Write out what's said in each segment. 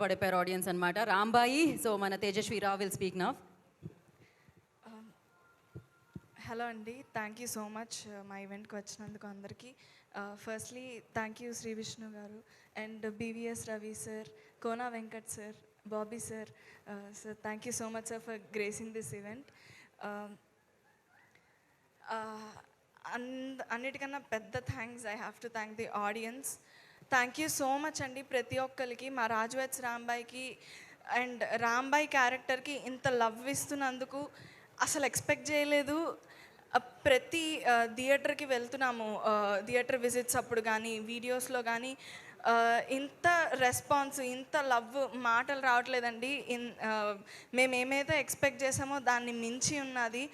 పడిపోయారు ఆడియన్స్ అనమాట. రాంబాయి, సో మన Tejasvi Rao will speak now. Hello అండి, థ్యాంక్ యూ సో మచ్ మా ఈవెంట్కి వచ్చినందుకు అందరికీ. Firstly thank you Shri Vishnu గారు and BVS Ravi sir, Kona Venkat sir, Bobby sir. Sir thank you so much sir for gracing this event. అన్నిటికన్నా పెద్ద thanks I have to thank the audience. Thank you so much అండి ప్రతి ఒక్కరికి, మా రాజువెట్స్ రాంబాయికి అండ్ రాంబాయి క్యారెక్టర్కి ఇంత లవ్ ఇస్తున్నందుకు అసలు ఎక్స్పెక్ట్ చేయలేదు. ప్రతి థియేటర్కి వెళ్తున్నాము, థియేటర్ విజిట్స్ అప్పుడు కానీ వీడియోస్లో కానీ ఇంత రెస్పాన్స్, ఇంత లవ్ మాటలు రావట్లేదండి. మేమేమైతే ఎక్స్పెక్ట్ చేసామో దాన్ని మించి ఉన్నది.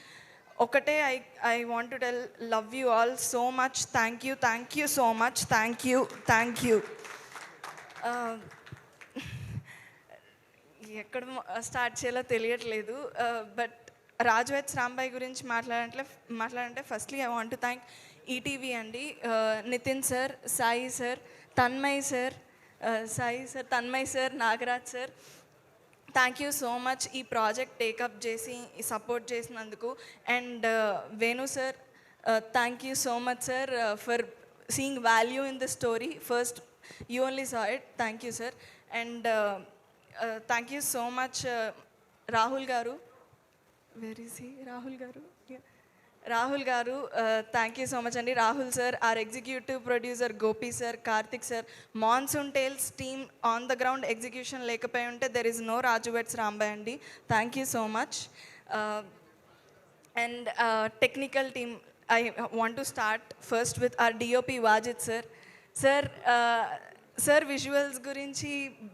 ఒకటే I want to tell, love you all so much. Thank you so much. Thank you. ఎక్కడ స్టార్ట్ చేయాలో తెలియట్లేదు. బట్ రాజువెట్స్ రాంబాయి గురించి మాట్లాడంటే firstly I want to thank ETV అండి, Nitin sir, Sai sir, Tanmay sir, Nagaraj sir. Thank you so much ఈ project take up చేసి support చేసినందుకు. And Venu sir, thank you so much sir for seeing value in the story. First you only saw it. Thank you sir. And thank you so much Rahul గారు. Where is he? Rahul గారు, thank you so much అండి. Rahul sir, our executive producer Gopi sir, Karthik sir, monsoon tales team on the ground execution లేకపోయి ఉంటే there is no Raju weds Rambai అండి. Thank you so much. And technical team, I want to start first with our DOP Wajid sir. Sir visuals గురించి,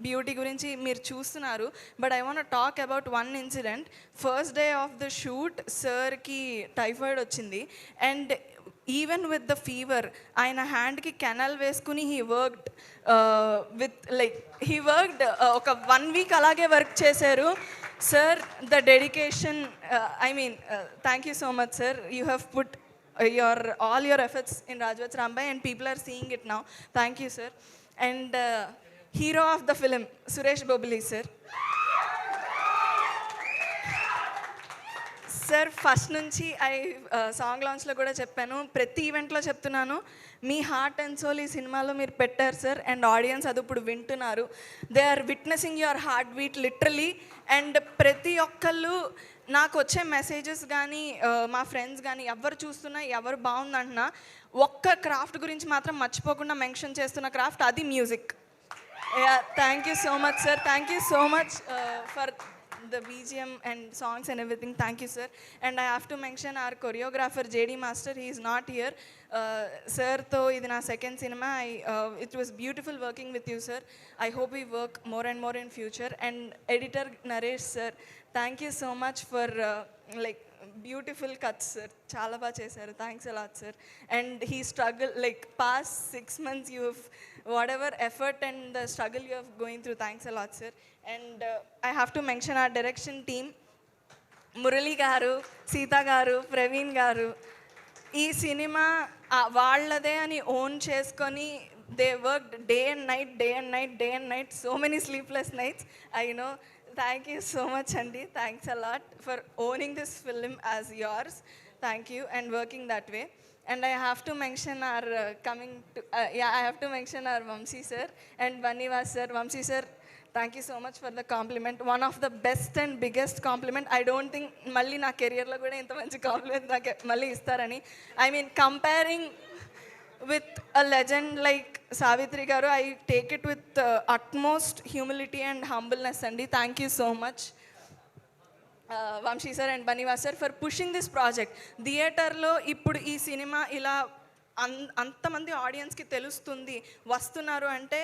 beauty గురించి మీరు చూస్తున్నారు. But I want talk about one incident. First day of the shoot సార్కి typhoid వచ్చింది. And even with the fever ఆయన హ్యాండ్కి canal వేసుకుని he worked ఒక 1 వీక్ అలాగే వర్క్ చేశారు. Sir the dedication, thank you so much sir. You have put all your efforts in Rajwats Rambai and people are seeing it now. Thank you sir. And hero of the film, Suresh Bobli sir. Sir first నుంచి song లాంచ్లో కూడా చెప్పాను, ప్రతి ఈవెంట్లో చెప్తున్నాను, మీ heart and soul ఈ సినిమాలో మీరు పెట్టారు సార్. అండ్ ఆడియన్స్ అది ఇప్పుడు వింటున్నారు. They are witnessing your heartbeat literally. And ప్రతి ఒక్కళ్ళు నాకు వచ్చే మెసేజెస్ కానీ, మా ఫ్రెండ్స్ కానీ ఎవరు చూస్తున్నా, ఎవరు బాగుందంటున్నా, ఒక్క క్రాఫ్ట్ గురించి మాత్రం మర్చిపోకుండా మెన్షన్ చేస్తున్న క్రాఫ్ట్, అది music. Thank you so much sir. Thank you so much for the BGM and songs and everything. Thank you sir. And I have to mention our choreographer JD Master. He is not here. Sir tho idi na second cinema. It was beautiful working with you sir. I hope we work more and more in future. And editor Naresh sir, thank you so much for beautiful cuts sir. Chala ba chesaru. Thanks a lot sir. And he struggled past 6 months, you have whatever effort and the struggle you have going through. Thanks a lot sir. And I have to mention our direction team, Murali garu, Sita garu, Praveen garu. Ee cinema vaallade ani own cheskoni they worked day and night, so many sleepless nights. I know. Thank you so much Andy. Thanks a lot for owning this film as yours. Thank you and working that way. And I have to mention our I have to mention our Vamsi sir and Banivas sir. Vamsi sir, thank you so much for the compliment. One of the best and biggest compliment. I don't think malli na career lo kuda inta manchi compliment nake malli istarani. Comparing with a legend like Savitri garu, I take it with utmost humility and humbleness andi. Thank you so much Vamshi sir and Banivas sir for pushing this project. థియేటర్లో ఇప్పుడు ఈ cinema ఇలా అంతమంది ఆడియన్స్కి తెలుస్తుంది, వస్తున్నారు అంటే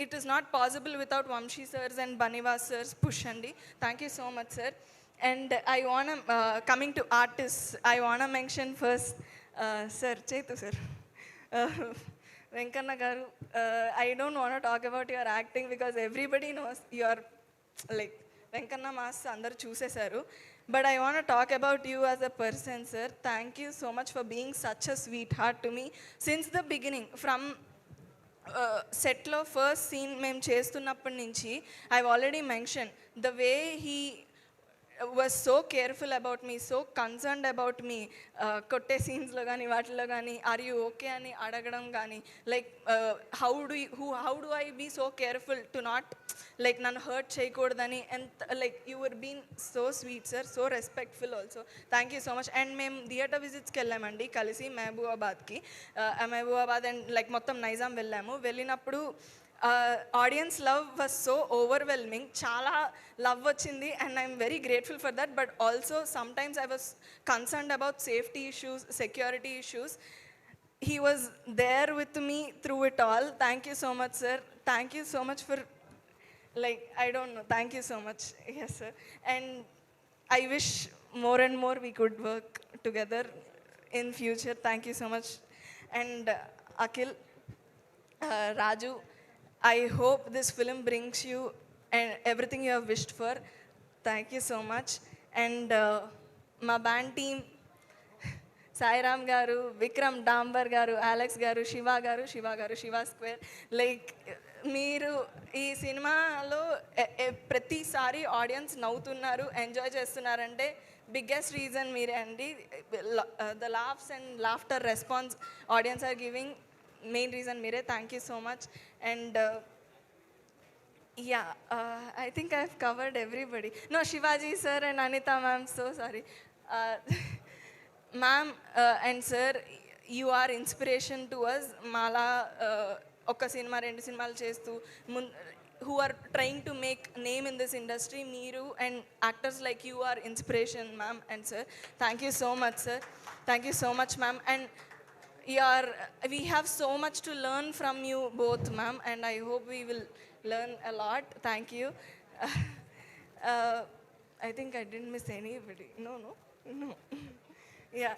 it is not possible without Vamshi sirs and Banivas sirs push andi. Thank you so much sir. And I want to coming to artists, I want to mention first sir Chetu sir, Venkanna garu. I don't want to talk about your acting because everybody knows you are Venkanna mass andaru chusesaru. But I want to talk about you as a person sir. Thank you so much for being such a sweetheart to me since the beginning. From సెట్లో first scene మేము చేస్తున్నప్పటి నుంచి I already mention the way he was so careful about me, so concerned about me. కొట్టే సీన్స్లో కానీ వాటిలో కానీ are you okay అని అడగడం కానీ, like how do I be so careful to not like నన్ను హర్ట్ చేయకూడదని. ఎంత like you were been so sweet sir, so respectful also. Thank you so much. And మేము థియేటర్ విజిట్స్కి వెళ్ళామండి కలిసి మహబూబాబాద్కి. మహబూబాబాద్ అండ్ లైక్ మొత్తం నైజాం వెళ్ళాము. వెళ్ళినప్పుడు audience love was so overwhelming, చాలా లవ్ వచ్చింది and I'm very grateful for that. But also sometimes I was concerned about safety issues, security issues. He was there with me through it all. Thank you so much sir. Thank you so much for like I don't know, thank you so much. Yes sir. And I wish more and more we could work together in future. Thank you so much. And Akhil, Raju, I hope this film brings you and everything you have wished for. Thank you so much. And my band team, Sairam గారు, విక్రమ్ డాంబర్ గారు, Alex గారు, Shiva square. Like మీరు ఈ సినిమాలో ప్రతిసారి audience నవ్వుతున్నారు, enjoy చేస్తున్నారంటే biggest reason మీరే అండి. The laughs and laughter response audience are giving, main reason మీరే. Thank you so much. And I think I've covered everybody. No, Shivaji sir and Anita ma'am, so sorry. Ma'am and sir, you are inspiration to us. Mala oka cinema rendu cinemalu chestu who are trying to make name in this industry, meeru and actors like you are inspiration, ma'am and sir. Thank you so much sir. Thank you so much ma'am. And we have so much to learn from you both ma'am, and I hope we will learn a lot. Thank you. I think I didn't miss anybody. No. Yeah.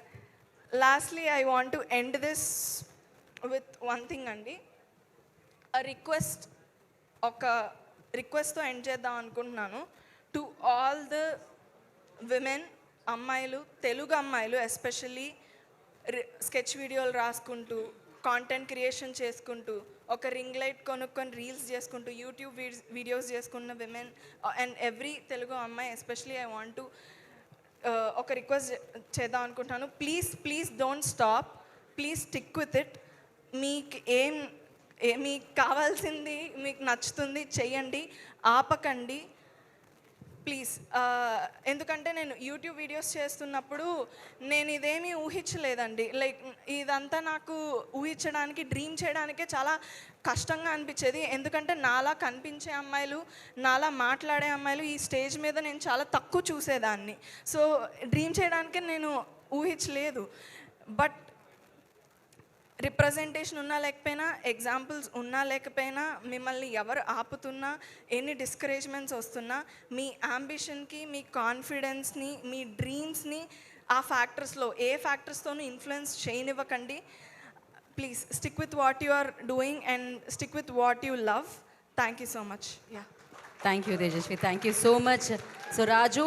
Lastly, I want to end this with one thing andi. A request, oka request తో end చేద్దాం అనుకుంటున్నాను. To all the women, అమ్మాయిలు, తెలుగు అమ్మాయిలు especially sketch వీడియోలు రాసుకుంటూ, content creation చేసుకుంటూ, ఒక ring light కొనుక్కొని రీల్స్ చేసుకుంటూ, యూట్యూబ్ వీడియోస్ చేసుకున్న విమెన్ అండ్ ఎవ్రీ తెలుగు అమ్మాయి ఎస్పెషలీ ఐ వాంట్ టు ఒక రిక్వెస్ట్ చేద్దాం అనుకుంటున్నాను. Please don't stop, please stick with it. మీకు కావాల్సింది, మీకు నచ్చుతుంది చెయ్యండి, ఆపకండి ప్లీజ్. ఎందుకంటే నేను యూట్యూబ్ వీడియోస్ చేస్తున్నప్పుడు నేను ఇదేమీ ఊహించలేదండి. లైక్ ఇదంతా నాకు ఊహించడానికి, డ్రీమ్ చేయడానికే చాలా కష్టంగా అనిపించేది. ఎందుకంటే నాలా కనిపించే అమ్మాయిలు, నాలా మాట్లాడే అమ్మాయిలు ఈ స్టేజ్ మీద నేను చాలా తక్కువ చూసేదాన్ని. సో డ్రీమ్ చేయడానికే నేను ఊహించలేదు. బట్ రిప్రజెంటేషన్ ఉన్నా లేకపోయినా, ఎగ్జాంపుల్స్ ఉన్నా లేకపోయినా, మిమ్మల్ని ఎవరు ఆపుతున్నా, ఎన్ని డిస్కరేజ్మెంట్స్ వస్తున్నా, మీ అంబిషన్కి, మీ కాన్ఫిడెన్స్ని, మీ డ్రీమ్స్ని ఆ ఫ్యాక్టర్స్లో ఏ ఫ్యాక్టర్స్తోనూ ఇన్ఫ్లుయెన్స్ చేయనివ్వకండి. Please stick with what you are doing and stick with what you love. Thank you so much. Thank you Tejasvi, thank you so much. So Raju,